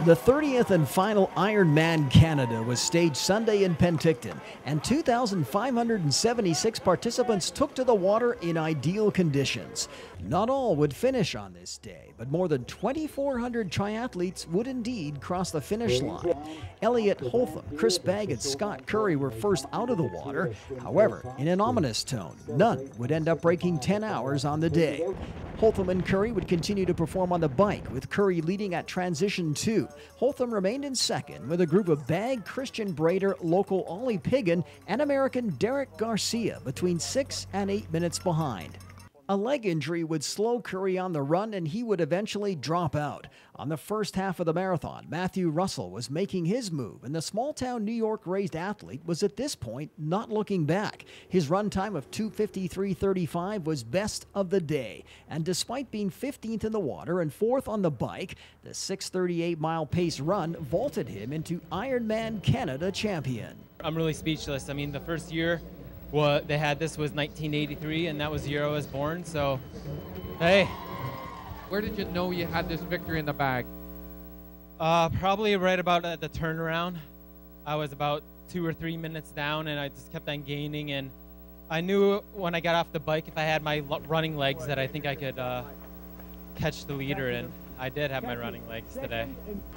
The 30th and final Ironman Canada was staged Sunday in Penticton, and 2,576 participants took to the water in ideal conditions. Not all would finish on this day, but more than 2,400 triathletes would indeed cross the finish line. Elliot Holtham, Chris Bagg, and Scott Curry were first out of the water. However, in an ominous tone, none would end up breaking 10 hours on the day. Holtham and Curry would continue to perform on the bike, with Curry leading at transition 2. Holtham remained in second with a group of Bagg, Christian Brader, local Ollie Piggin, and American Derek Garcia between 6 and 8 minutes behind. A leg injury would slow Curry on the run, and he would eventually drop out. On the first half of the marathon, Matthew Russell was making his move, and the small-town New York-raised athlete was at this point not looking back. His run time of 2:53.35 was best of the day, and despite being 15th in the water and 4th on the bike, the 6:38-mile pace run vaulted him into Ironman Canada champion. I'm really speechless. I mean, the first year they had this was 1983, and that was the year I was born, so hey. Where did you know you had this victory in the bag? Probably right about at the turnaround. I was about 2 or 3 minutes down, and I just kept on gaining, and I knew when I got off the bike, if I had my running legs, that I think I could catch the leader, and I did have my running legs today.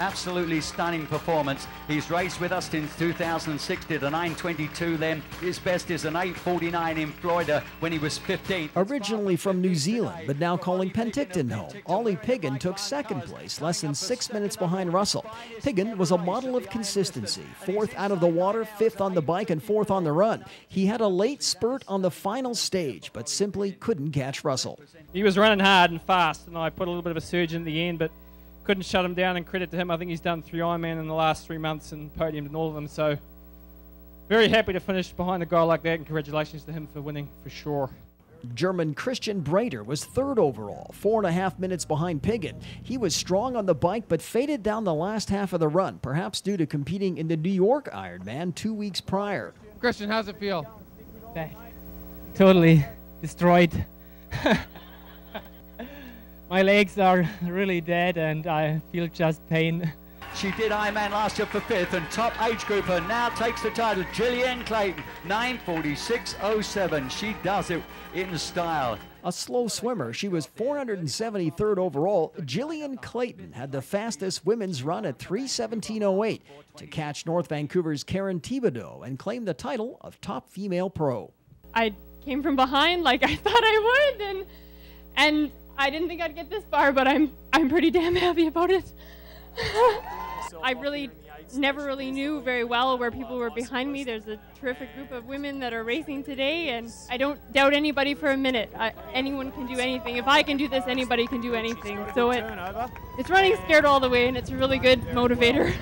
Absolutely stunning performance. He's raced with us since 2006, did a 9:22 then. His best is an 8:49 in Florida when he was 15. Originally from New Zealand, but now calling Penticton home, Ollie Piggin took second place, less than 6 minutes behind Russell. Piggin was a model of consistency, 4th out of the water, 5th on the bike, and 4th on the run. He had a late spurt on the final stage, but simply couldn't catch Russell. He was running hard and fast, and I put a little bit of a surge in the end, but couldn't shut him down, and credit to him. I think he's done 3 Ironman in the last 3 months and podiumed in all of them, so very happy to finish behind a guy like that, and congratulations to him for winning for sure. German Christian Brader was 3rd overall, 4.5 minutes behind Piggin. He was strong on the bike but faded down the last half of the run, perhaps due to competing in the New York Ironman 2 weeks prior. Christian, how's it feel? Bad. Totally destroyed. My legs are really dead, and I feel just pain. She did Ironman last year for 5th, and top age grouper now takes the title. Gillian Clayton, 9:46.07. She does it in style. A slow swimmer, she was 473rd overall. Gillian Clayton had the fastest women's run at 3:17.08 to catch North Vancouver's Karen Thibodeau and claim the title of top female pro. I came from behind like I thought I would, and I didn't think I'd get this far, but I'm pretty damn happy about it. I really never really knew very well where people were behind me. There's a terrific group of women that are racing today, and I don't doubt anybody for a minute. Anyone can do anything. If I can do this, anybody can do anything. So it's running scared all the way, and it's a really good motivator.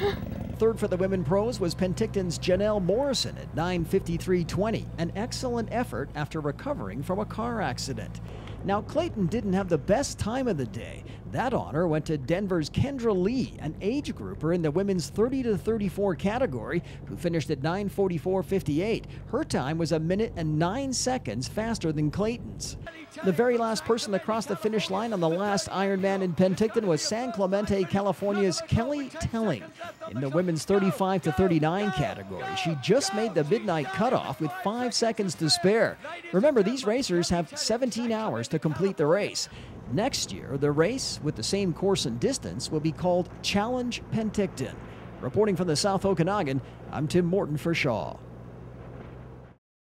3rd for the women pros was Penticton's Janelle Morrison at 9:53.20, an excellent effort after recovering from a car accident. Now, Clayton didn't have the best time of the day. That honor went to Denver's Kendra Lee, an age grouper in the women's 30 to 34 category, who finished at 9:44.58. Her time was 1 minute and 9 seconds faster than Clayton's. The very last person to cross the finish line on the last Ironman in Penticton was San Clemente, California's Kelly Telling. In the women's 35 to 39 category, she just made the midnight cutoff with 5 seconds to spare. Remember, these racers have 17 hours to complete the race. Next year, the race, with the same course and distance, will be called Challenge Penticton. Reporting from the South Okanagan, I'm Tim Morton for Shaw.